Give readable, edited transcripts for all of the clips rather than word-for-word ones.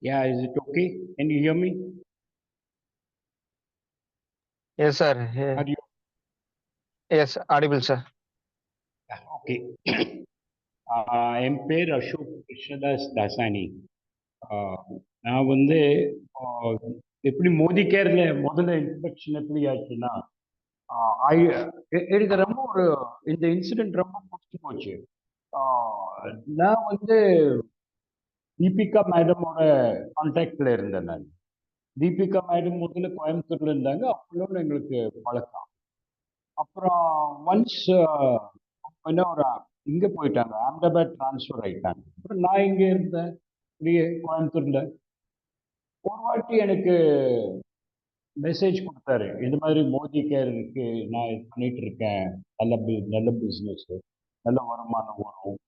Yeah, is it okay? Can you hear me? Yes, sir. Are you Yes, audible, sir. okay? என் பேர் அசோக் கிருஷ்ணதாஸ் தாசானி. நான் வந்து ஆஹ், எப்படி மோடி கேர்ல முதல்ல inspection எப்படி ஆச்சுன்னா, எனக்கு ரொம்ப இந்த இன்சிடென்ட் ரொம்ப பிடிச்சி போச்சு. நான் வந்து தீபிகா மேடமோட கான்டாக்ட்ல இருந்தேன் நான். தீபிகா மேடம் முதல்ல கோயம்புத்தூர்ல இருந்தாங்க. அப்போது எங்களுக்கு பழக்கம். அப்புறம் ஒன்ஸ் என்ன ஒரு இங்க போயிட்டாங்க, அஹமதாபாத் டிரான்ஸ்ஃபர் ஆயிட்டாங்க. அப்புறம் நான் இங்க இருந்தேன் இப்படியே கோயம்புத்தூர்ல. ஒரு வாட்டி எனக்கு மெசேஜ் கொடுத்தாரு, இந்த மாதிரி மோடி கேருக்கு நான் இது பண்ணிட்டு இருக்கேன், நல்ல பிசினஸ், நல்ல வருமானம் வரும்,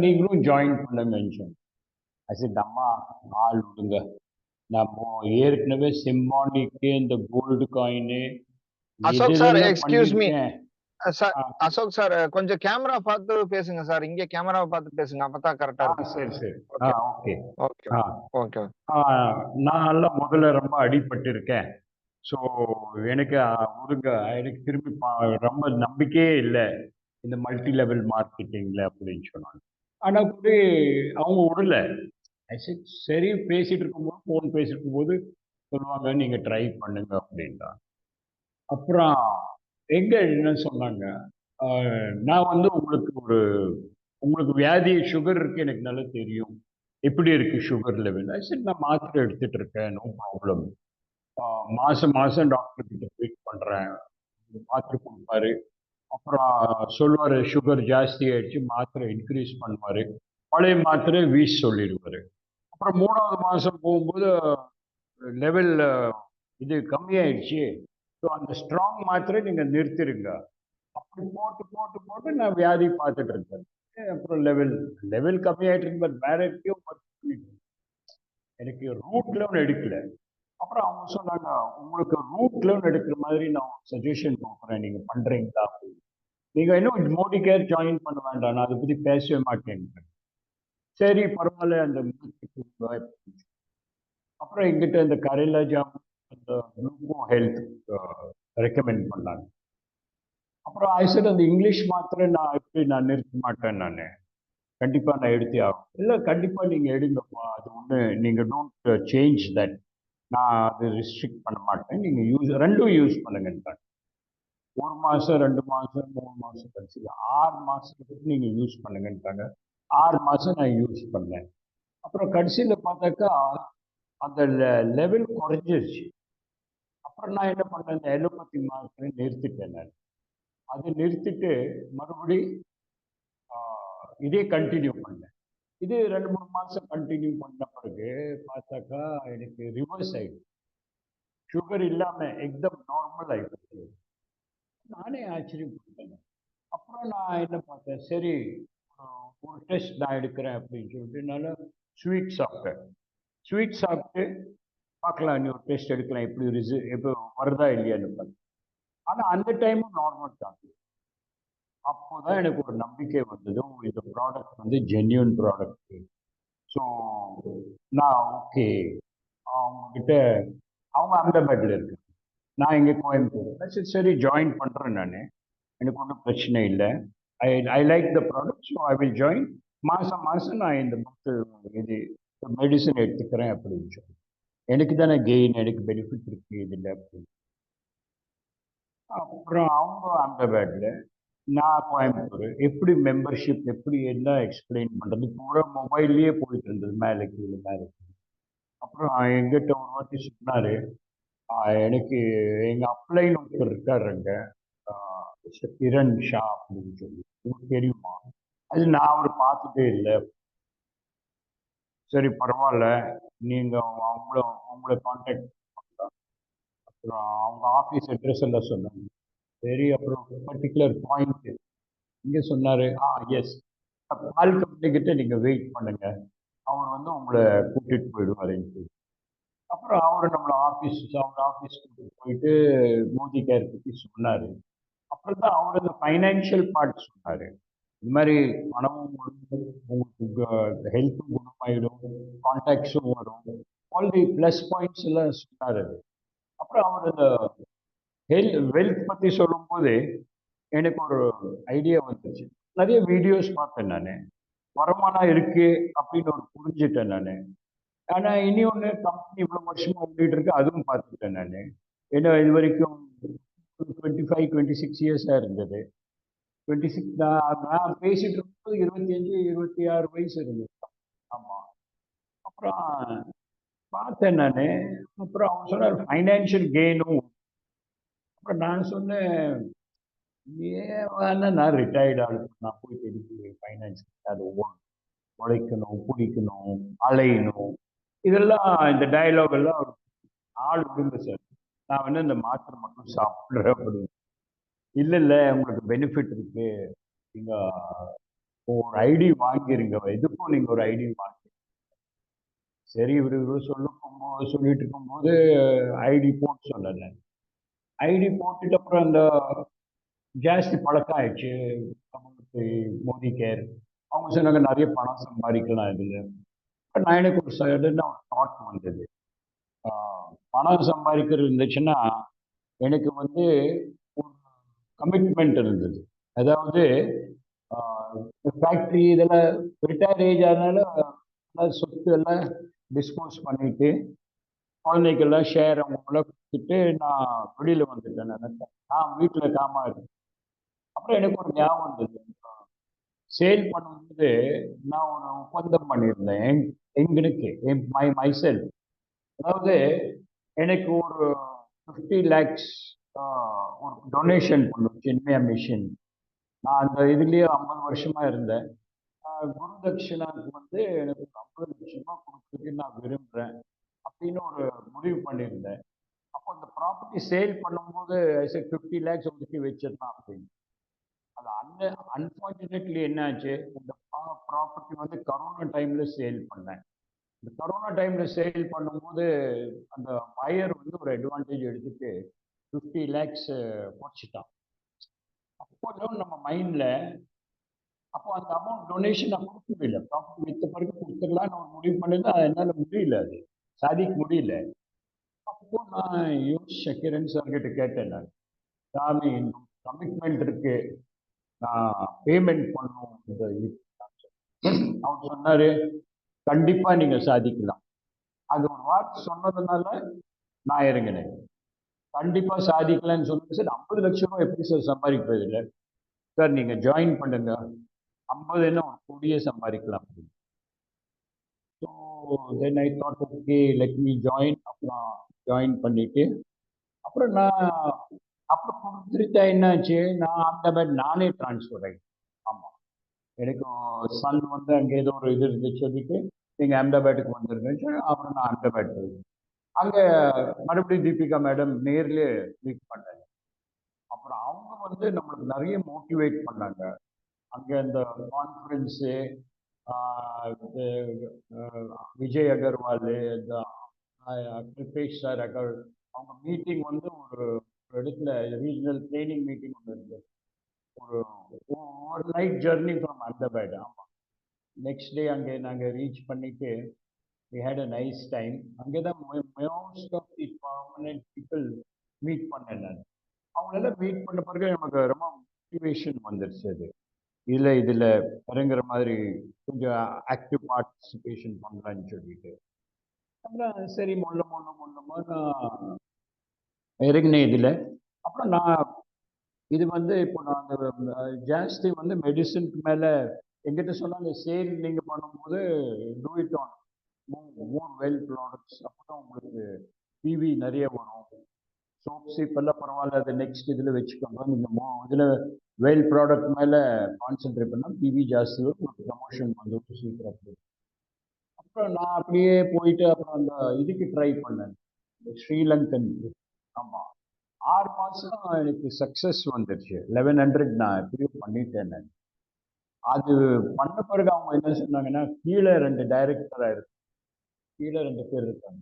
நீங்களும் ஜாயின் பண்ணுங்கன்னு சொன்னேன். அம்மா ஆள் விடுங்க, நம்ம ஏற்கனவே சிம்பானிக்கு இந்த கோல்டு காயின் அசோக் சார், எதெல்லாம் எக்ஸ்கியூஸ் மீ. பண்ணியிருக்கேன். சார், ஆ, அசோக் சார், கொஞ்சம் கேமரா பார்த்து பேசுங்க சார். இங்க கேமராவை பார்த்து பேசுங்க. அப்பதான் கரெக்டா இருக்கும். சரி சரி. Okay, okay. ஓகே, ஆ ஓகே. நான் எல்லாம் முதல்ல ரொம்ப அடிபட்டிருக்கேன். ஸோ எனக்கு ஒருங்க எனக்கு திரும்பி ரொம்ப நம்பிக்கையே இல்லை இந்த மல்டி லெவல் மார்க்கெட்டிங்ல அப்படின்னு சொன்னாங்க. ஆனால் கூட அவங்க விடல. I said, சரி பேசிட்டு இருக்கும்போது ஃபோன் பேசிட்டு இருக்கும்போது சொல்லுவாங்க நீங்க ட்ரை பண்ணுங்க அப்படின்றாங்க. அப்புறம் எங்க என்ன சொன்னாங்க, நான் வந்து உங்களுக்கு வியாதி சுகர் இருக்கு எனக்கு நல்லா தெரியும், எப்படி இருக்கு சுகர் லெவல். சரி நான் மாத்திரை எடுத்துட்டு இருக்கேன், நோ ப்ராப்ளம். மாசம் மாசம் டாக்டர் கிட்ட வெயிட் பண்றேன், மாத்திரை கொடுப்பாரு. அப்புறம் சொல்லுவாரு சுகர் ஜாஸ்தி ஆயிடுச்சு, மாத்திரை இன்க்ரீஸ் பண்ணுவாரு, பழைய மாத்திரை வீசி சொல்லிடுவாரு. அப்புறம் மூணாவது மாசம் போகும்போது லெவல் இது கம்மியாயிடுச்சு, ஸோ அந்த ஸ்ட்ராங் மாத்திரை நீங்க நிறுத்திடுங்க. அப்படி போட்டு போட்டு போட்டு நான் வியாதி பார்த்துட்டு இருக்கேன். அப்புறம் லெவல் லெவல் கம்மியாயிட்டு இருக்கு, பட் வேற எங்கேயோ எனக்கு ரூட் லெவல் எடுக்கல. அப்புறம் அவங்க சொன்னாங்க, உங்களுக்கு ரூட் லெவல் எடுக்கிற மாதிரி நான் சஜஷன் கொடுக்குறேன், நீங்க பண்றீங்களா அப்படின்னு. நீங்க இன்னும் மோடி கேர் ஜாயின் பண்ண வேண்டாம், நான் அதை பத்தி பேசவே மாட்டேன். சரி பரவாயில்ல, அந்த அப்புறம் எங்கிட்ட இந்த கரேலா ஜாம், அந்த குளூகோ ஹெல்த் ரெக்கமெண்ட் பண்ணாங்க. அப்புறம் ஐசட் அந்த இங்கிலீஷ் மாத்திரை நான் எப்படி நான் நிறுத்த மாட்டேன், நான் கண்டிப்பா நான் எடுத்தே ஆகும். இல்லை கண்டிப்பா நீங்க எடுங்கப்பா, அது ஒன்று நீங்க டோன்ட் சேஞ்ச் தட், நான் அது ரெஸ்ட்ரிக்ட் பண்ண மாட்டேன், நீங்க ரெண்டும் யூஸ் பண்ணுங்கன்றாங்க. ஒரு மாசம், 2 மாசம், 3 மாசம் கழிச்சு 6 மாசத்துக்கு நீங்க யூஸ் பண்ணுங்கன்றாங்க. 6 மாசம் நான் யூஸ் பண்ணேன். அப்புறம் கடைசியில பார்த்தாக்கா அந்த லெவல் குறைஞ்சிருச்சு. அப்புறம் நான் என்ன பண்ணேன், இந்த எலோபதி மாத்திரை நிறுத்திட்டேன் நான். அதை நிறுத்திட்டு மறுபடி இதே கண்டினியூ பண்ணேன். இது 2 3 மாசம் கண்டினியூ பண்ண பிறகு பார்த்தாக்கா எனக்கு ரிவர்ஸ் ஆயிடுச்சு. சுகர் இல்லாம எக்தம் நார்மல் ஆயிடுச்சு. நானே ஆச்சரியப்பட்டேன். அப்புறம் நான் என்ன பார்த்தேன், சரி ஒரு டெஸ்ட் நான் எடுக்கிறேன் அப்படின்னு சொல்லிட்டு நான் ஸ்வீட் சாப்பிட்டேன். ஸ்வீட் சாப்பிட்டு பார்க்கலாம், நீ ஒரு டெஸ்ட் எடுக்கலாம், எப்படி எப்போ வருதா இல்லையான்னு பார்த்தேன். ஆனா அந்த டைமும் நார்மல் தான். அப்போதான் எனக்கு ஒரு நம்பிக்கை வந்தது, இந்த ப்ராடக்ட் வந்து ஜென்யூன் ப்ராடக்ட். ஸோ நான் ஓகே, அவங்க கிட்ட, அவங்க அகமதாபாத்ல இருக்கு, நான் இங்கே கோயம்புத்தூர். சரி சரி ஜாயின் பண்ணுறேன் நான், எனக்கு ஒன்றும் பிரச்சனை இல்லை. I I like the product, so I will join. மாதம் மாதம் நான் இந்த புக்கு இது மெடிசன் எடுத்துக்கிறேன் அப்படின்னு சொல்லி, எனக்கு தானே கெயின், எனக்கு பெனிஃபிட் இருக்கு இதில் அப்படின்னு. அப்புறம் அவங்க அகமதாபாத்ல, நான் கோயம்புத்தூர். எப்படி மெம்பர்ஷிப் எப்படி என்ன எக்ஸ்பிளைன் பண்ணுறது, பூரா மொபைல்லையே போயிட்டு இருந்தது, மேலே கீழே மேலே கீழே. அப்புறம் எங்கிட்ட ஒரு வாட்டி சொன்னார், எனக்கு எங்கள் அப்ளைன் ஒருத்தர் இருக்காருங்க, மிஸ்டர் கிரண் ஷா அப்படின்னு சொல்லி, உங்களுக்கு தெரியுமா? அது நான் அவர் பார்த்துட்டே இல்லை. சரி பரவாயில்ல, நீங்கள் அவங்கள கான்டாக்ட் பண்ணலாம். அப்புறம் அவங்க ஆஃபீஸ் அட்ரஸ் எல்லாம் சொன்னாங்க. சரி அப்புறம் பர்டிகுலர் பாயிண்ட் இங்கே சொன்னார், எஸ், பால் கம்பெனி கிட்ட நீங்கள் வெயிட் பண்ணுங்க, அவர் வந்து உங்களை கூட்டிகிட்டு போயிடுவாருன்னு சொல்லி. அப்புறம் அவர் நம்மளை அவங்க ஆஃபீஸ் கூட்டிட்டு போயிட்டு மோடி கேர் பற்றி சொன்னார். அப்புறம் தான் அவர் அந்த ஃபைனான்ஷியல் பார்ட் சொன்னார். இது மாதிரி பணமும் வரும், உங்களுக்கு ஹெல்த்தும் குணமாயிடும், கான்டாக்ட்ஸும் வரும். ஆல் தி ப்ளஸ் பாயிண்ட்ஸ் எல்லாம் சொன்னார் அது. அப்புறம் அவர் அந்த வெல்த் பற்றி சொல்லும்போது எனக்கு ஒரு ஐடியா வந்துச்சு. நிறைய வீடியோஸ் பார்த்தேன் நான். வருமானம் இருக்கு அப்படின்னு ஒரு புரிஞ்சுட்டேன் நான். ஆனா இனி ஒண்ணு கம்பெனி இவ்வளவு வருஷமா ஓடிட்டு இருக்கு அதுவும் பார்த்துட்டேன் நான். ஏன்னா இது வரைக்கும் 25, 26 இருந்தது. 26 நான் பேசிட்டு இருக்கும்போது 25, 26 வயசு இருந்தது. ஆமா. அப்புறம் பார்த்தேன் நானு. அப்புறம் அவங்க சொன்னார் ஃபைனான்சியல் கெயினும். அப்புறம் நான் சொன்னேன், ஏன் வேணா நான் ரிட்டையர்ட் ஆகணும். நான் போய் எதுக்கு ஃபைனான்ஸ் அது உழைக்கணும், பிடிக்கணும், அலையணும். இதெல்லாம் இந்த டயலாக் எல்லாம் ஆள் விடுங்க சார். நான் வந்து இந்த மாத்திரை மட்டும் சாப்பிடுறேன் அப்படின்னு. இல்ல இல்ல உங்களுக்கு பெனிஃபிட் இருக்கு. நீங்க ஒரு ஐடி வாங்கிருங்க. எதுக்கும் நீங்க ஒரு ஐடி வாங்கி. சரி இவரு சொல்லிட்டு இருக்கும்போது ஐடி போட்டு சொல்லல. ஐடி போட்டுட்டு அப்புறம் அந்த ஜாஸ்தி பழக்கம் ஆயிடுச்சு. கமலுக்கு மோடி கேர். அவங்க சொன்னாங்க நிறைய பணம் சம்பாதிக்கலாம் இதுல. இப்ப நான் எனக்கு ஒரு சடனா ஒரு தாட் வந்தது. பணம் சம்பாதிக்கிறது இருந்துச்சுன்னா எனக்கு வந்து ஒரு கமிட்மெண்ட் இருந்தது. அதாவது ஃபேக்ட்ரி இதெல்லாம் ரிட்டையர் ஏஜ் ஆனாலும் சொத்து எல்லாம் டிஸ்போஸ் பண்ணிட்டு குழந்தைக்கெல்லாம் ஷேர் அவங்களாம் கொடுத்துட்டு நான் வெளியில வந்துட்டேன். நான் வீட்டில் காமா இருக்கேன். அப்புறம் எனக்கு ஒரு ஞாபகம் வந்தது. சேல் பண்ணும்போது நான் ஒரு ஒப்பந்தம் பண்ணியிருந்தேன் எங்களுக்கு மைசெல். அதாவது எனக்கு ஒரு 50 lakhs ஒரு டொனேஷன் பண்ணும் சின்மயா மிஷன். நான் அந்த இதுலயே 50 வருஷமா இருந்தேன். குரு தட்சிணாவுக்கு வந்து எனக்கு ஒரு 50 லட்சமா கொடுத்துட்டு நான் விரும்புறேன் அப்படின்னு ஒரு முடிவு பண்ணியிருந்தேன். அப்போ அந்த ப்ராப்பர்ட்டி சேல் பண்ணும்போது 50 lakhs ஒதுக்கி வச்சிடலாம் அப்படின்னு. அது அன்பார்ச்சுனேட்லி என்னாச்சு, இந்த ப்ராப்பர்ட்டி வந்து கரோனா டைம்ல சேல் பண்ணேன். இந்த கரோனா டைம்ல சேல் பண்ணும்போது அந்த பையர் வந்து ஒரு அட்வான்டேஜ் எடுத்துட்டு 50 lakhs குறைச்சிட்டான். அப்போ நம்ம மைண்ட்ல அப்போ அந்த அமௌண்ட் டொனேஷன் நான் கொடுக்க முடியல. ப்ராப்பர்ட்டி வித்த பிறகு கொடுத்துடலாம் நான் முடிவு பண்ணது என்னால முடியல, அது சாதிக்க முடியல. அப்போ நான் யோசிச்சேன், கிரண் சார் கிட்ட கேட்டேன் நான், சாமி கமிட்மெண்ட் இருக்கு, நான் பேமெண்ட் பண்ணும் அவர் சொன்னாரு கண்டிப்பா நீங்க சாதிக்கலாம். அது ஒரு வார்த்தை சொன்னதுனால நான் இறங்கினேன். கண்டிப்பா சாதிக்கலாம்னு சொன்னது. சார் 50 லட்சம் ரூபாய் எப்படி சார் சம்பாதிக்கிறது இல்லை சார், நீங்க ஜாயின் பண்ணுங்க, 50 என்ன ஒரு கோடியே சம்பாதிக்கலாம். So then I thought okay let me join. அப்புறம் ஜாயின் பண்ணிட்டு அப்புறம் நான் அப்புறம் கொடுத்துருச்சா என்னாச்சு, நான் அந்த மாதிரி நானே டிரான்ஸ்ஃபர் ஆகிட்டேன். ஆமாம், எனக்கு சன் வந்து அங்கே ஏதோ ஒரு இது இருந்துச்சு சொல்லிட்டு நீங்கள் அஹமதாபாத்துக்கு வந்துருங்கன்னு சொல்லி அப்புறம் நான் அஹமதாபாத் போயிருக்கேன். அங்கே மறுபடியும் தீபிகா மேடம் நேர்லேயே மீட் பண்ணாங்க. அப்புறம் அவங்க வந்து நம்மளுக்கு நிறைய மோட்டிவேட் பண்ணாங்க. அங்கே இந்த கான்ஃபரன்ஸு விஜய் அகர்வால், இந்த கிருபேஷ் சார் அவங்க மீட்டிங் வந்து ஒரு இடத்துல ரீஜனல் ட்ரைனிங் மீட்டிங் ஒன்று இருந்தது. ஒரு நைட் ஜர்னி ஃப்ரம் அஹமதாபாத். ஆமாம், நெக்ஸ்ட் டே அங்கே நாங்கள் ரீச் பண்ணிட்டு we had a nice time. அங்கே தான் most of the permanent people meet பண்ணேன் நான். அவங்களெல்லாம் மீட் பண்ண பிறகு நமக்கு ரொம்ப மோட்டிவேஷன் வந்துருச்சு. அது இதில் இறங்குற மாதிரி கொஞ்சம் ஆக்டிவ் பார்ட்டிசிபேஷன் பண்ணலான்னு சொல்லிட்டு அப்புறம் சரி மொல்லமா நான் இறங்கினேன் இதில். அப்புறம் நான் இது வந்து இப்போ நான் ஜாஸ்தி வந்து மெடிசனுக்கு மேலே எங்கிட்ட சொன்னாங்க, சேல் நீங்கள் பண்ணும்போது do it on more well products, அப்போ தான் உங்களுக்கு பிவி நிறைய வரும். சோப் சீப்பெல்லாம் பரவாயில்ல, அது நெக்ஸ்ட் இதில் வச்சுக்கோங்க. நீங்கள் இதில் வெல் ப்ராடக்ட் மேலே கான்சென்ட்ரேட் பண்ணால் பிவி ஜாஸ்தி வரும், ப்ரமோஷன் வந்து சீக்கிரம். அப்புறம் நான் அப்படியே போயிட்டு அப்புறம் அந்த இதுக்கு ட்ரை பண்ணேன், ஸ்ரீலங்கன். ஆமாம், 6 மாதம் எனக்கு சக்ஸஸ் வந்துருச்சு. 1100 நான் எப்படியோ பண்ணிட்டேன் நான். அது பண்ண பிறகு அவங்க என்ன சொன்னாங்கன்னா, கீழே 2 டைரக்டராக இருக்கு, கீழே 2 பேர் இருக்காங்க,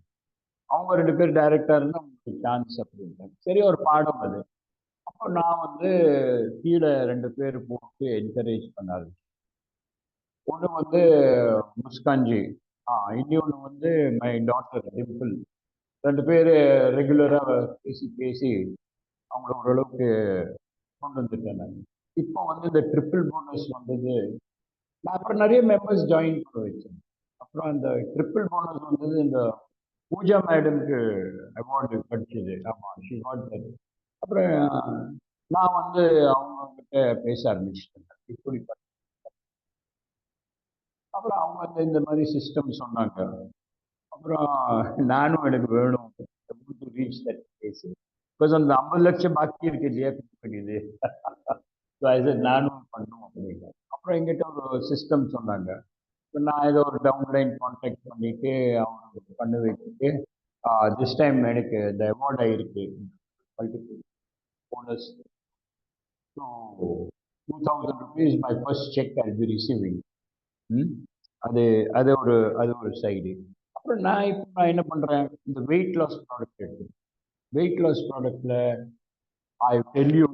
அவங்க 2 பேர் டைரக்டர் இருந்தால் உங்களுக்கு சான்ஸ் அப்படின்ட்டாங்க. சரி ஒரு பாடம் அது. நான் வந்து கீழே 2 பேர் போட்டு என்கரேஜ் பண்ண ஆரம்பிச்சேன். ஒண்ணு வந்து முஸ்கான்ஜி. இன்னொன்னு வந்து மை டாட்டர் டிம்பிள். 2 பேரு ரெகுலரா பேசி, பேசி அவங்கள ஓரளவுக்கு கொண்டு வந்துட்டேன் நானு. இப்போ வந்து இந்த ட்ரிபிள் போனஸ் வந்தது. நான் அப்புறம் நெறைய மெம்பர்ஸ் ஜாயின் பண்ண வச்சேன். அப்புறம் அந்த ட்ரிபிள் போனஸ் வந்தது இந்த பூஜா மேடம்க்கு அவார்டு கிடைச்சது. ஆமா, ஷி காட் தட். அப்புறம் நான் வந்து அவங்க கிட்ட பேச ஆரம்பிச்சுட்டேன். இப்படி அப்புறம் அவங்க வந்து இந்த மாதிரி சிஸ்டம் சொன்னாங்க. அப்புறம் நானும் எனக்கு வேணும் to reach that place. Because அந்த 50 லட்சம் பாக்கி இருக்கு இல்லையா வேண்டியது. நானும் பண்ணும் அப்படின்னு. அப்புறம் எங்கிட்ட ஒரு சிஸ்டம் சொன்னாங்க. இப்ப நான் ஏதோ ஒரு டவுன்லைன் கான்டாக்ட் பண்ணிட்டு அவங்க பண்ண வச்சுட்டு திஸ் டைம் எனக்கு இந்த அவார்ட் ஆயிருக்கு multiple bonus. So ₹2000 my first cheque I be receiving. அது அது ஒரு சைடு. அப்புறம் நான் என்ன பண்றேன், இந்த வெயிட் லாஸ் ப்ராடக்ட் எடுத்து வெயிட் லாஸ் ப்ராடக்ட்ல I tell you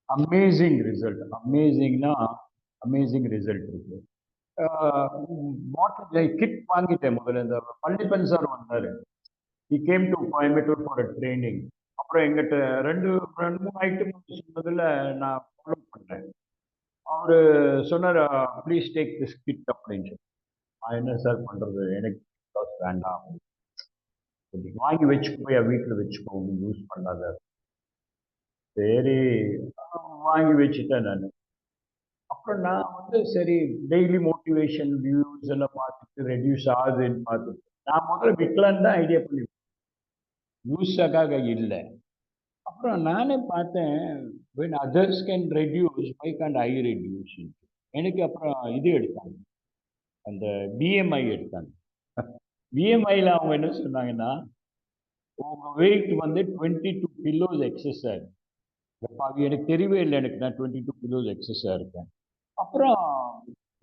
amazing result. அமேசிங்னா அமேசிங் ரிசல்ட் இருக்கு. பாட்டில் கிட் வாங்கிட்டேன் முதல்ல. இந்த பள்ளிப்பன் சார் வந்தாரு. he came to Coimbatore for a training. அப்புறம் எங்கிட்ட ரெண்டு ரெண்டு மூணு ஐட்டம் சொன்னதுல நான் ஃபாலோ பண்ணேன். அவரு சொன்னார், ப்ளீஸ் டேக் திஸ் கிட் அப்படின்னு சொல்லி. நான் என்ன சார் பண்றது, எனக்கு வேண்டாம், வாங்கி வச்சுக்கோ, என் வீட்டில் வச்சுக்கோ, யூஸ் பண்ணாத. சரி, வாங்கி வச்சுட்டேன் நான். அப்புறம் நான் வந்து சரி டெய்லி மோட்டிவேஷன் வியூஸ் எல்லாம் பார்த்துட்டு ரெடியூஸ் ஆகுதுன்னு பார்த்துட்டு நான் முதல்ல விற்கலான்னு தான் ஐடியா பண்ணி, யூஸாக இல்லை. அப்புறம் நானே பார்த்தேன், when others can reduce, why can't I reduce? எனக்கு அப்புறம் இது எடுத்தாங்க, அந்த பிஎம்ஐ எடுத்தாங்க. பிஎம்ஐல அவங்க என்ன சொன்னாங்கன்னா, உங்க வெயிட் வந்து 22 கிலோஸ் எக்ஸஸா இருக்கு. அது எனக்கு தெரியவே இல்லை, எனக்கு நான் 22 கிலோஸ் எக்ஸஸா இருக்கேன். அப்புறம்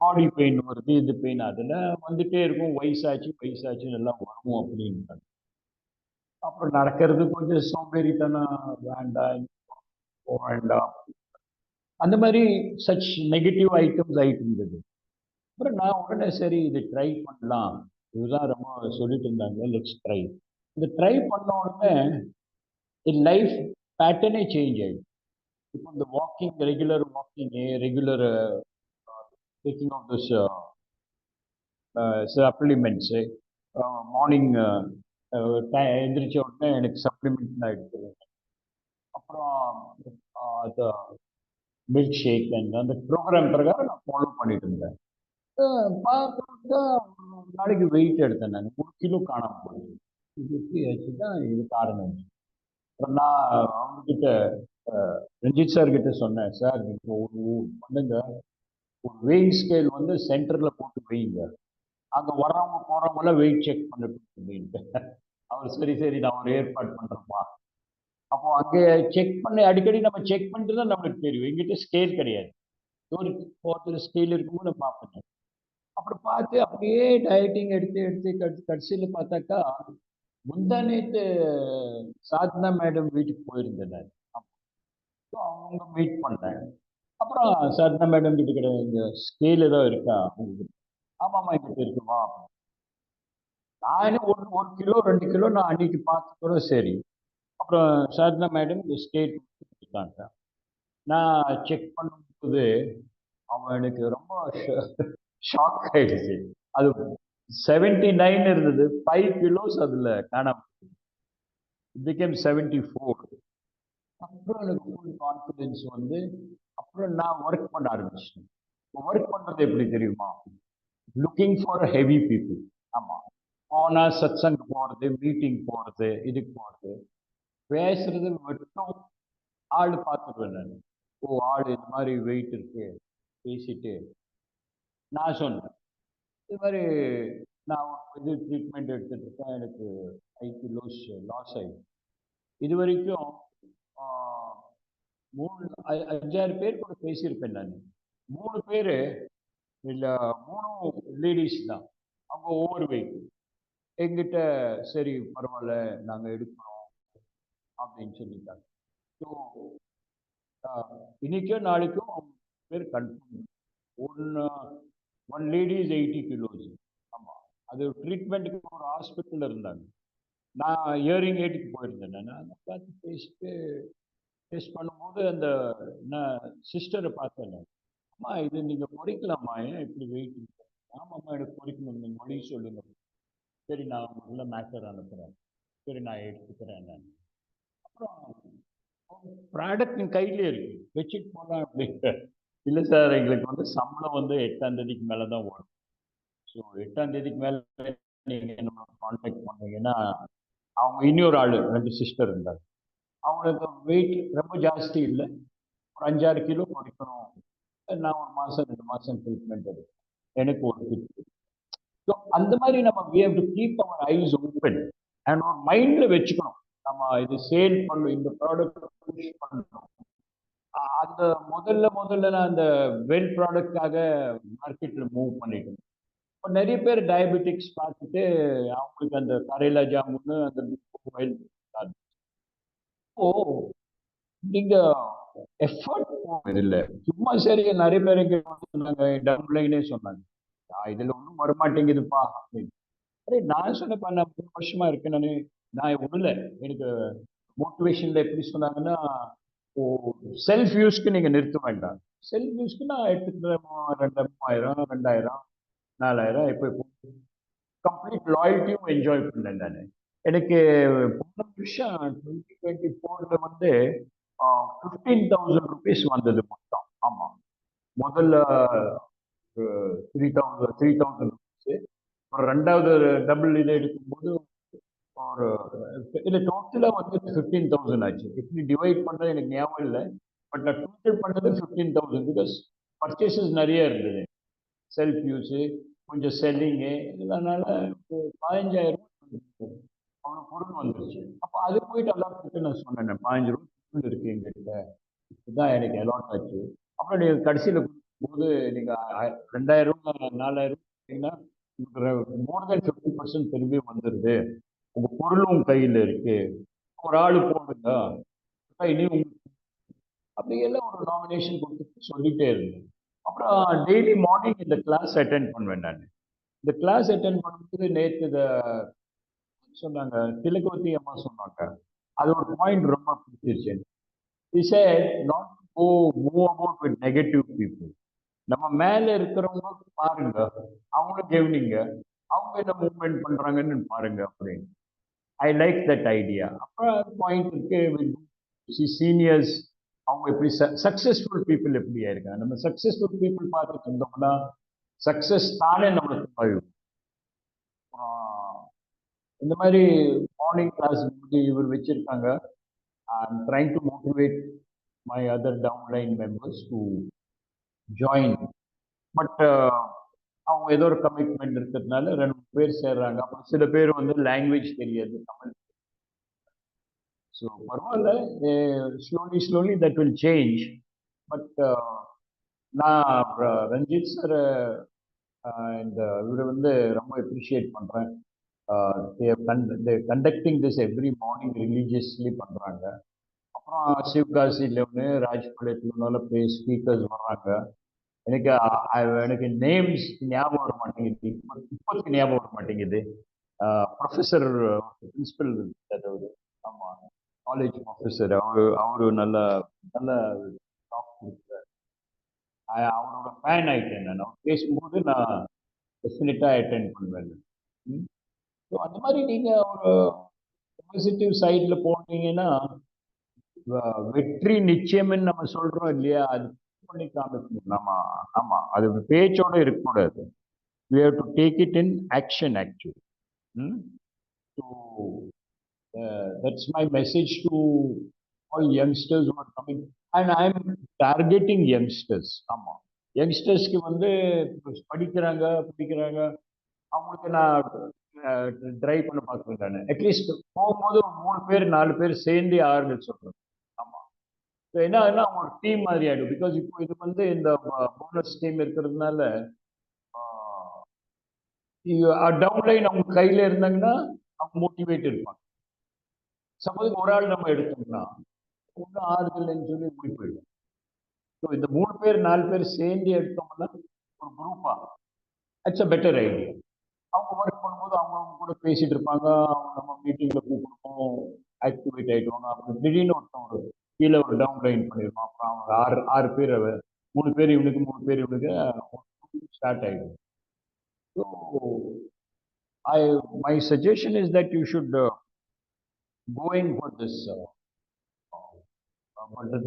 பாடி பெயின் வருது, இது பெயின், அதுல வந்துட்டே இருக்கும், வயசாச்சு வயசாச்சுன்னு எல்லாம் வரும் அப்படின்னு. அப்புறம் நடக்கிறது கொஞ்சம் சோம்பேறித்தனம், வேண்டாம் வேண்டாம், அந்த மாதிரி சச் நெகட்டிவ் ஐட்டம்ஸ் ஆயிட்டு இருந்தது. அப்புறம் நான் உடனே சரி இது ட்ரை பண்ணலாம், இதுதான் ரொம்ப சொல்லிட்டு இருந்தாங்க, லெட்ஸ் ட்ரை. இந்த ட்ரை பண்ண உடனே என் லைஃப் பேட்டர்னே சேஞ்ச் ஆயிடுச்சு. இப்போ இந்த walking, regular walking, regular taking of this supplements, morning எந்திரிச்ச உடனே எனக்கு சப்ளிமெண்ட் நான் எடுத்துருவேன். அப்புறம் அது மில்க் ஷேக் அண்ட் அந்த ப்ரோக்ராம் பிரகாரம் நான் ஃபாலோ பண்ணிட்டு இருந்தேன். பார்த்தா ஒரு நாளைக்கு வெயிட் எடுத்தேன் நான், 1 கிலோ காணாம போயிடுச்சு. இது எப்படி ஆச்சுன்னா இது காரணம். அப்புறம் நான் அவங்ககிட்ட ரஞ்சித் சார் கிட்ட சொன்னேன், சார் நீங்க ஒரு பண்ணுங்க, ஒரு வெயிட் ஸ்கேல் வந்து சென்டர்ல போட்டு வைங்க, அங்க வர்றவங்க போறவங்க எல்லாம் வெயிட் செக் பண்ணட்டும் அப்படின்ட்டு. அவர் சரி சரி நான் ஒரு ஏற்பாடு பண்றேன்ப்பா. அப்போ அங்கே செக் பண்ணி அடிக்கடி நம்ம செக் பண்ணிட்டு தான் நம்மளுக்கு தெரியும், எங்கிட்ட ஸ்கேல் கிடையாது. ஒரு ஸ்கேல் இருக்கும்போது நான் பார்ப்பேன். அப்புறம் பார்த்து அப்படியே டயட்டிங் எடுத்து எடுத்து கடைசியில் பார்த்தாக்கா, முந்தா நேத்து சாத்னா மேடம் வீட்டுக்கு போயிருந்தேன் நான். அப்போ அவங்க மீட் பண்ணேன். அப்புறம் சாத்னா மேடம் கிட்ட கிட்ட இந்த ஸ்கேல் ஏதோ இருக்கா உங்களுக்கு? ஆமாம்மா எங்கிட்ட இருக்குமா. நான் ஒரு 1 கிலோ 2 கிலோ நான் அன்னைக்கு பார்த்துக்கூட சரி. அப்புறம் சாத்னா மேடம் இந்த ஸ்கேல் கொடுத்தாங்க. நான் செக் பண்ணும்போது அவன் எனக்கு ரொம்ப ஷாக் ஆயிடுச்சு. அது 79 இருந்தது, 5 கிலோஸ் அதுல காணாம, பிகேம் 74. அப்புறம் எனக்கு ஃபுல் கான்ஃபிடன்ஸ் வந்து, அப்புறம் நான் ஒர்க் பண்ண ஆரம்பிச்சிட்டேன். ஒர்க் பண்றது எப்படி தெரியுமா, லுக்கிங் ஃபார் ஹெவி பீப்புள். ஆமா, போனா சத்சங் போறது, மீட்டிங் போறது, இதுக்கு போறது, பேசுறது மட்டும் ஆள் பார்த்துருவேன் நான். ஓ, ஆள் இந்த மாதிரி வெயிட் இருக்கு பேசிட்டு நான் சொன்னேன், இது மாதிரி நான் இது ட்ரீட்மெண்ட் எடுத்துட்டு இருக்கேன், எனக்கு 5 கிலோஸ் லாஸ் ஆயிடுச்சு. இது வரைக்கும் 5-6 பேர் கூட பேசியிருப்பேன் நான். 3 பேரு இல்ல, 3 லேடிஸ் தான். அவங்க ஓவர் வெயிட். எங்கிட்ட சரி பரவாயில்ல நாங்க எடுக்கிறோம் அப்படின்னு சொல்லிட்டாங்க. ஸோ இன்னைக்கோ நாளைக்கும் அவங்க பேர் கன்ஃபார்ம். ஒன்று ஒன் லேடி இஸ் 80 கிலோஸ். ஆமாம். அது ட்ரீட்மெண்ட்டுக்கு ஒரு ஹாஸ்பிட்டலில் இருந்தாங்க. நான் இயரிங் எய்டுக்கு போயிருந்தேன். நான் அதை பார்த்து பேசிட்டு டெஸ்ட் பண்ணும்போது அந்த நான் சிஸ்டரை பார்த்தேன். அம்மா இது நீங்கள் குறைக்கலாமா, ஏன் இப்படி வெயிட்? ஆமாம்மா எனக்கு குறைக்கணும், நீங்கள் வழி சொல்லுங்க. சரி நான் முதல்ல மேட்டர் அனுப்புகிறேன். சரி நான் எடுத்துக்கிறேன் நான். அப்புறம் ப்ராடக்ட் என் கையிலே இருக்கு, வச்சுட்டு போகலாம் அப்படின்ட்டு. இல்லை சார், எங்களுக்கு வந்து சம்பளம் வந்து 8ஆம் தேதிக்கு மேலே தான் வரும். ஸோ 8ஆம் தேதிக்கு மேலே நீங்கள் நம்ம கான்டாக்ட் பண்ணீங்கன்னா, அவங்க இன்னொரு ஆள் 2 சிஸ்டர் இருந்தாங்க. அவங்களுக்கு வெயிட் ரொம்ப ஜாஸ்தி இல்லை, ஒரு 5-6 கிலோ குறைக்கணும். நான் ஒரு மாதம் 2 மாதம் ட்ரீட்மெண்ட் எடுத்தேன். எனக்கு ஒரு டிப். ஸோ அந்த மாதிரி நம்ம we have to keep our eyes open and ஒரு மைண்டில் வச்சுக்கணும். நம்ம இது சேல் பண்ணணும், இந்த ப்ராடக்ட் புஷ் பண்ணணும். அந்த முதல்ல நான் அந்த வெல் ப்ராடக்டாக மார்க்கெட்டில் மூவ் பண்ணிட்டேன். இப்போ நிறைய பேர் டயபெட்டிக்ஸ் பார்த்துட்டு அவங்களுக்கு அந்த கரையில ஜாமுன்னு அந்த மொபைல். ஓ, நீங்க எஃபர்ட் இல்லை, சும்மா சரி. நிறைய பேர் இங்கே சொன்னாங்க, டவுன் லைனே சொன்னாங்க, இதுல ஒன்றும் வரமாட்டேங்குதுப்பா அப்படின்னு. அரே நான் சொன்னேன்ப்பா, நான் 3 வருஷமா இருக்கேன். நான் விடல. எனக்கு மோட்டிவேஷன்ல எப்படி சொன்னாங்கன்னா, ஓ, செல்ஃப் யூஸ்க்கு நீங்க நிறுத்த வேண்டாம். செல்ஃப் யூஸ்க்கு நான் எடுத்துக்கிறேன். 2000 2000 4000 இப்போ கம்ப்ளீட் லாயல்ட்டியும் என்ஜாய் பண்ணேன் நான். எனக்கு போன வருஷம் 2024 வந்து 15,000 rupees வந்தது மொத்தம். ஆமா, முதல்ல 3000 rupees. ஒரு 2வது டபுள் இதை எடுக்கும்போது ஒரு இல்லை, டோட்டலாக வந்து 15,000 ஆச்சு. எப்படி டிவைட் பண்ணுறது எனக்கு ஞாபகம் இல்லை. பட் நான் டோட்டல் பண்ணது 15,000. பிகாஸ் பர்ச்சேசஸ் நிறைய இருந்தது, செல்ஃப் யூஸு, கொஞ்சம் செல்லிங்கு, இதனால 15,000 அவ்வளோ பொருள் வந்துருச்சு. அப்போ அது போயிட்டு எல்லாத்துக்கிட்ட நான் சொன்னேன், 15 ரூபா பொருள் இருக்கு எங்கிட்ட, இதுதான் எனக்கு அலாட் ஆச்சு. அப்புறம் நீங்கள் கடைசியில் போது நீங்கள் 2000 4000 மோர் தென் 50% திரும்பி வந்துடுது. உங்க பொருளும் கையில் இருக்கு, ஒரு ஆளு போடுங்க, இனி அப்படி எல்லாம் ஒரு நாமினேஷன் கொடுத்து சொல்லிட்டே இருந்தேன். அப்புறம் டெய்லி மார்னிங் இந்த கிளாஸ் அட்டென்ட் பண்ணுவேன் நான். இந்த கிளாஸ் அட்டென்ட் பண்ணும்போது நேற்று இதை சொன்னாங்க, திலகவதி அம்மா சொன்னாங்க. அது ஒரு பாயிண்ட் ரொம்ப பிடிச்சிருச்சு. He said not to go move about with negative people. நம்ம மேல இருக்கிறவங்க பாருங்க, அவங்கள கவனிங்க, அவங்க என்ன மூவ்மெண்ட் பண்றாங்கன்னு பாருங்க அப்படின்னு. I like that idea. அப்புறம் பாயிண்ட் இருக்கு, சீனியர்ஸ் அவங்க எப்படி சக்சஸ்ஃபுல் பீப்புள் எப்படி இருக்காங்க, நம்ம சக்சஸ்ஃபுல் பீப்புள் பார்த்துட்டு இருந்தோம்னா சக்சஸ் தானே நம்மளுக்கு பழகும். இந்த மாதிரி மார்னிங் கிளாஸ் இவர் வச்சிருக்காங்க. I'm trying to motivate my other downline members to join. But அவங்க ஏதோ ஒரு கமிட்மெண்ட் இருக்கிறதுனால 2 பேர் சேர்றாங்க. அப்புறம் சில பேர் வந்து லாங்குவேஜ் தெரியாது, தமிழ். ஸோ பரவாயில்ல, slowly that will change. But நான் ரஞ்சித் சார் இந்த இவரை வந்து ரொம்ப அப்ரிஷியேட் பண்ணுறேன். Conducting this every morning religiously பண்ணுறாங்க. அப்புறம் சிவகாசியில் ஒன்று, ராஜ்பாளையத்தில் ஸ்பீக்கர்ஸ் வர்றாங்க. எனக்கு நேம்ஸ் ஞாபகம் வர மாட்டேங்குது, இப்போதைக்கு ஞாபகம் வர மாட்டேங்குது. ப்ரொஃபஸர் பிரின்சிபல், ஆமாம், காலேஜ் ப்ரொஃபஸர், அவரு நல்ல நல்ல டாக் கொடுக்குறாரு. அவரோட ஃபேன் ஆகிட்டேன் நான். அவர் பேசும்போது நான் டெஃபினட்டாக அட்டென்ட் பண்ணுவேன். ஸோ அந்த மாதிரி நீங்கள் ஒரு பாசிட்டிவ் சைடில் போனீங்கன்னா வெற்றி நிச்சயம்னு நம்ம சொல்கிறோம் இல்லையா, அது பண்ணி காமிக்கணும். ஆமாம், அது பேச்சோட இருக்கக்கூடாது. we have to take it in action actually. So that's my message to all youngsters who are coming, and I am targeting youngsters. ஆமா, யங்ஸ்டர்ஸ்க்கு வந்து படிக்கிறாங்க அவங்களுக்கு நான் ட்ரை பண்ண பார்க்குறேன். நான் அட்லீஸ்ட் போகும்போது 3 பேர் 4 பேர் சேர்ந்து ஆறுதல் சொல்றேன். ஆமா, என்ன ஆகுதுன்னா அவங்க ஒரு டீம் மாதிரி ஆயிடும். பிகாஸ் இப்போ இது வந்து இந்த போனஸ் ஸ்கீம் இருக்கிறதுனால டவுன்லைன் அவங்க கையில இருந்தாங்கன்னா அவங்க மோட்டிவேட் இருப்பாங்க. சப்போஸ் ஒரு ஆள் நம்ம எடுத்தோம்னா ஒன்றும் ஆறுதல்னு சொல்லி ஓடி போயிடும். ஸோ இந்த 3 பேர் 4 பேர் சேர்ந்து எடுத்தோம்னா ஒரு குரூப்பா இட்ஸ் அ பெட்டர் ஐடியா. அவங்க ஒர்க் பண்ணும்போது அவங்க கூட பேசிட்டு இருப்பாங்க. அவங்க நம்ம மீட்டிங்ல கூப்பிடுவோம், ஆக்டிவேட் ஆயிடுவாங்க. அப்புறம் திடீர்னு ஒருத்தவங்க கீழே ஒரு டவுன் லைன் பண்ணிடுவோம். அப்புறம் அவங்க ஆறு ஆறு பேர் 3 பேர் இவனுக்கு 3 பேர் இவனுக்கு ஸ்டார்ட் ஆயிடும். So I my suggestion is that you should going for this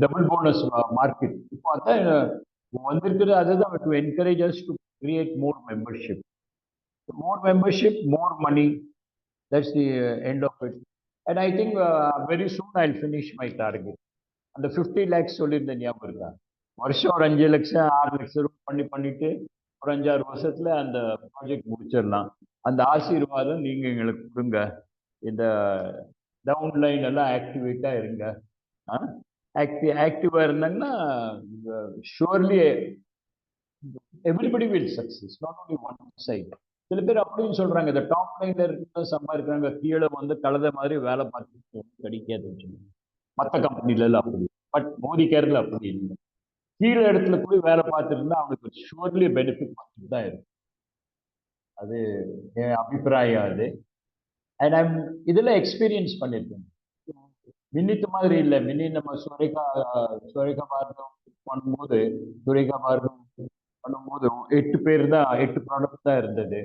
double bonus market. இப்போ அதான் வந்திருக்கிறது. அதுதான் to encourage us to create more membership. More membership, more money. That's the end of it. And I think very soon I'll finish my target. அந்த 50 lakhs சொல்லியிருந்த ஞாபகம் இருக்கா? வருஷம் ஒரு 5 லட்சம் 6 லட்சம் ரூபாய் பண்ணிட்டு ஒரு 5-6 வருஷத்துல அந்த ப்ராஜெக்ட் முடிச்சிடலாம். அந்த ஆசீர்வாதம் நீங்க எங்களுக்கு கொடுங்க. இந்த டவுன் லைன் எல்லாம் ஆக்டிவேட்டா இருங்க. ஆக்டிவா இருந்தாங்கன்னா surely everybody will success, not only one side. சில பேர் அப்படின்னு சொல்றாங்க, இந்த டாப் லைன்ல இருக்க சம்பாதிக்கிறாங்க, கீழே வந்து கழுத மாதிரி வேலை பார்த்து கிடைக்காது மற்ற கம்பெனில எல்லாம் அப்படி. பட் மோடி கேர்ல அப்படி இல்லை. கீழே இடத்துல போய் வேலை பார்த்துட்டு இருந்தா அவனுக்கு ஷுவர்லி பெனிஃபிட் மட்டும் தான் இருக்கும். அது என் அபிப்பிராயம். அது அண்ட் ஐம் இதுல எக்ஸ்பீரியன்ஸ் பண்ணியிருக்கேன். மின்னித்து மாதிரி இல்லை. மின்னி நம்ம சுரேகா பாரதம் பண்ணும்போது சுரேகா பாரதம் பண்ணும்போது 8 பேர் தான், 8 ப்ராடக்ட் தான் இருந்தது.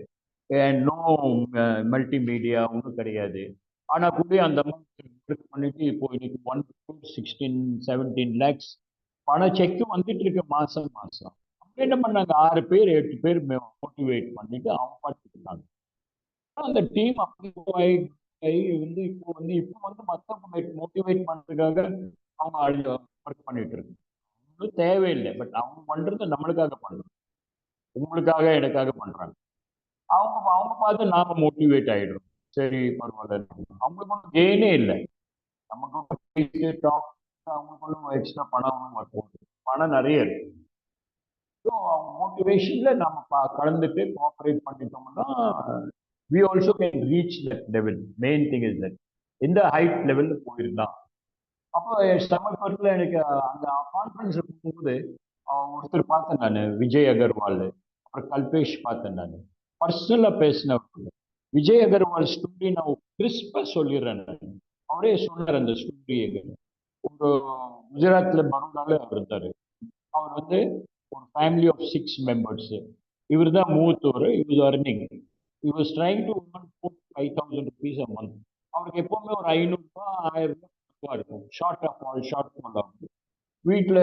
நோ மல்டிமீடியா ஒன்றும் கிடையாது. ஆனா கூட அந்த அமௌண்ட் பண்ணிட்டு இப்போ இன்னைக்கு 1-16-17 lakhs பண செக் வந்துட்டு இருக்கு மாசம் மாசம். அவங்க என்ன பண்ணாங்க, 6 பேர் 8 பேர் மோட்டிவேட் பண்ணிட்டு அவங்க பார்த்துட்டு இருக்காங்க. அந்த டீம் அப்படி வந்து இப்போ வந்து மற்ற மோட்டிவேட் பண்றதுக்காக அவங்க ஒர்க் பண்ணிட்டு இருக்கு. ஒன்றும் தேவையில்லை. பட் அவங்க பண்றது நம்மளுக்காக பண்றாங்க, உங்களுக்காக எனக்காக பண்றாங்க. அவங்க அவங்க பார்த்து நாம மோட்டிவேட் ஆயிடுறோம். சரி பரவாயில்ல, அவங்களுக்கு ஒன்றும் கெயினே இல்லை. நமக்கு அவங்களுக்கு ஒன்றும் எக்ஸ்ட்ரா பணம் ஒன்றும் பணம் நிறைய இருக்கு. ஸோ அவங்க மோட்டிவேஷன்ல நம்ம கலந்துட்டு கோஆபரேட் பண்ணிட்டோம்னா we also can reach that level. Main thing is that இந்த ஹைட் லெவல்ல போயிருந்தான். அப்போ சமீபத்தில் எனக்கு அந்த கான்ஃபரன்ஸ்ல போகும்போது ஒருத்தர் பார்த்தேன் நான், விஜய் அகர்வால். அப்புறம் கல்பேஷ் பார்த்தேன் நான். பர்சனலா பேசினவர் விஜய் அகர்வால் ஸ்டோரி நான் கிறிஸ்பா சொல்லிடுறேன். அவரே சொன்னார் அந்த ஸ்டோரியை. ஒரு குஜராத்ல பரோடால அவர் இருந்தாரு. அவர் வந்து ஒரு ஃபேமிலி ஆஃப் 6 members. இவர் தான் மூத்தவர். இவர் earning. he was trying to earn 5,000 rupees a month. அவருக்கு எப்பவுமே ஒரு 500 ரூபாய் 1000 ரூபாய் இருக்கும். ஷார்ட் ஃபால் ஆகும். வீட்டில்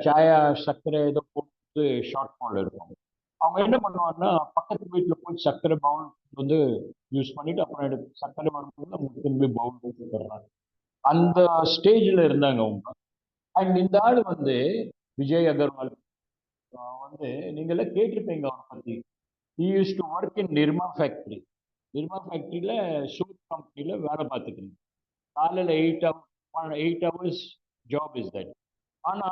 சாயா சர்க்கரை ஏதோ போட்டு ஷார்ட் ஃபால் இருக்கும். அவங்க என்ன பண்ணுவாங்கன்னா, பக்கத்து வீட்டில் போய் சர்க்கரை பவுல் வந்து யூஸ் பண்ணிட்டு அப்புறம் எடுத்து சர்க்கரை வரும்போது அவங்க திரும்பி பவுல் போட்டு தர்றாங்க. அந்த ஸ்டேஜில் இருந்தாங்க அவங்க. அண்ட் இந்த ஆள் வந்து விஜய் அகர்வால் வந்து நீங்களாம் கேட்டிருப்பீங்க அவரை பத்தி. he used to work in Nirma factory. Nirma ஃபேக்டரியில சோப் கம்பெனியில வேலை பார்த்துக்கணும். காலையில் 8 hours ஜாப் இஸ் தட். ஆனா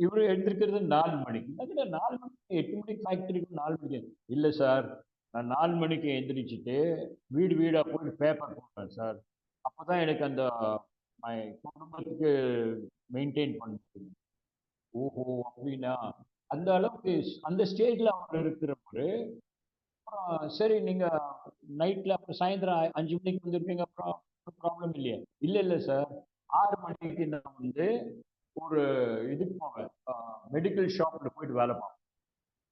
இவரு எடுத்திருக்கிறது 4 மணிக்கு. 4 மணிக்கு 8 மணிக்கு ஃபேக்டரிக்கு 4 மணிக்கு இல்லை சார். நான் 4 மணிக்கு எந்திரிச்சிட்டு வீடு வீடா போயிட்டு பேப்பர் போடுறேன் சார். அப்பதான் எனக்கு அந்த குடும்பத்துக்கு மெயின்டைன் பண்ண. ஓஹோ அப்படின்னா அந்த அளவுக்கு அந்த ஸ்டேஜ்ல அவர் இருக்கிறவரு. சரி நீங்க நைட்ல அப்புறம் சாயந்தரம் 5 மணிக்கு வந்திருப்பீங்க, அப்புறம் ப்ராப்ளம் இல்லையா? இல்லை சார், 6 மணிக்கு நான் வந்து ஒரு இதுக்கு போவேன், மெடிக்கல் ஷாப்ல போயிட்டு வேலை பார்ப்பேன்.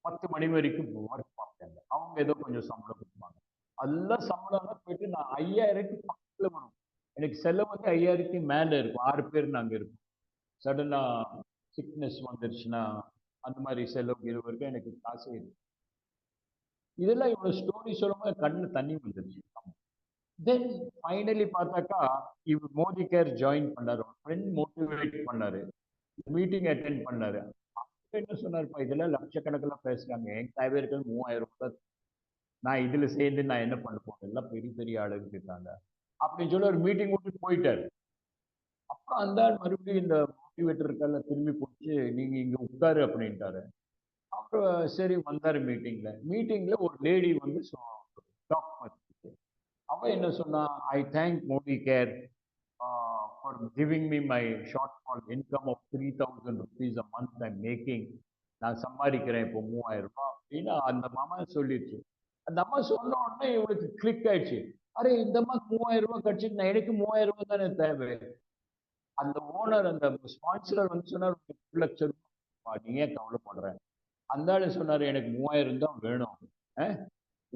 10 மணி வரைக்கும் ஒர்க் பார்ப்பேன். அவங்க ஏதோ கொஞ்சம் சம்பளம் கொடுப்பாங்க. எல்லாம் சம்பளம் போயிட்டு நான் 5000 பக்கத்துல வரும். எனக்கு செலவு வந்து 5000 மேல இருக்கும். 6 பேர் நாங்க இருக்கோம். சடனா சிக்னஸ் வந்துருச்சுன்னா அந்த மாதிரி செலவு இருவருக்கு எனக்கு காசே இருக்கு. இதெல்லாம் இவ்வளவு ஸ்டோரி சொல்லும்போது கண்ணுல தண்ணி வந்துருச்சு. தென் ஃபைனலி பார்த்தாக்கா இவர் மோடி கேர் ஜாயின் பண்ணாரு. ஃப்ரெண்ட் மோட்டிவேட் பண்ணாரு, மீட்டிங் அட்டென்ட் பண்ணாரு. என்ன சொன்னாருப்பா, இதெல்லாம் லட்சக்கணக்கில் பேசுறாங்க, என் தேவைக்கு 3000 ரூபாய், நான் இதுல சேர்ந்து நான் என்ன பண்ண போறேன், எல்லாம் பெரிய பெரிய ஆளுங்க இருக்காங்க அப்படின்னு சொல்லி ஒரு மீட்டிங் விட்டு போயிட்டாரு. அப்புறம் அந்த மறுபடியும் இந்த மோட்டிவேட்டர் இருக்கால திரும்பி போச்சு, நீங்க இங்க உட்காரு அப்படின்ட்டாரு. அப்புறம் சரி வந்தாரு மீட்டிங்ல ஒரு லேடி வந்து டாக். அவ என்ன சொன்னா, I thank Modi care for giving me my shortfall income of 3,000 rupees a month I'm making. நான் சம்பாதிக்கிறேன் இப்போ 3,000 ரூபாய் அப்படின்னு அந்த மாமா சொல்லிடுச்சு. அந்த அம்மா சொன்ன உடனே இவளுக்கு கிளிக் ஆயிடுச்சு. அரே இந்த அம்மா 3,000 ரூபாய் கிடைச்சிட்டு நான் எனக்கு 3,000 ரூபாய் தானே தேவை. அந்த ஓனர் அந்த ஸ்பான்சர் வந்து சொன்னார் 1,00,000 ரூபாய் நீ ஏன் கவலைப்படுற. அந்த ஆளு சொன்னாரு எனக்கு 3,000 தான் வேணும்.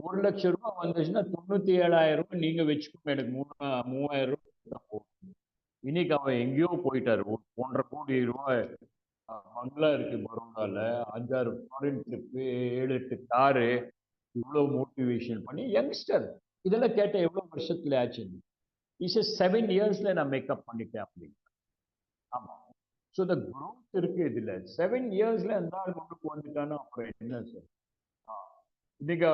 1,00,000 ரூபாய் வந்துச்சுன்னா 97,000 ரூபாய் நீங்க வச்சுக்கோங்க எனக்கு 3,000 ரூபாய் தான் போகும். இன்னைக்கு அவன் எங்கேயோ போயிட்டாரு. 1,50 கோடி ரூபாய் பங்களா இருக்கு பரோடால, 5-6 ஃபாரின் ட்ரிப்பு, 7-8 காரு, இவ்வளவு மோட்டிவேஷன் பண்ணி யங்ஸ்டர் இதெல்லாம் கேட்ட எவ்வளவு வருஷத்துல ஆச்சு. 7 இயர்ஸ்ல நான் மேக்கப் பண்ணிட்டேன் அப்படின்னு. ஆமா. ஸோ த growth இருக்கு இதுல. 7 இயர்ஸ்ல அந்த ஆள் முன்னுக்கு வந்துட்டானா அப்புறம் என்ன சார். இன்னைக்கு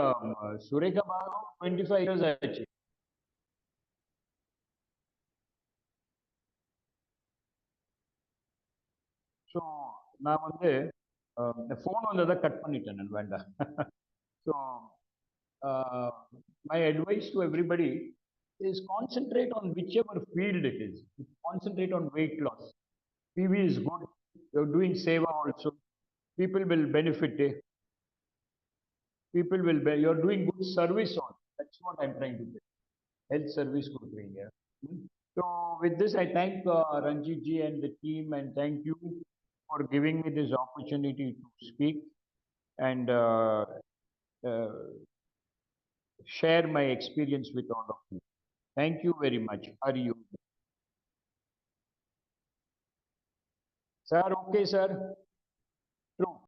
சுரேகா பாகம் 25 இயர்ஸ் ஆயிடுச்சு. ஸோ நான் வந்து இந்த ஃபோன் வந்ததை கட் பண்ணிட்டேன் நான் வேண்டாம். So my advice to everybody is concentrate on whichever field it is. Concentrate on weight loss. PV is good. You're doing seva also. People will benefit. You're doing good service on. That's what I'm trying to do. Health service கொடுக்குறீங்க. So with this, I thank Ranjit ji and the team, and thank you for giving me this opportunity to speak and share my experience with all of you. Thank you very much. Hari Om. Sir, okay, sir. True.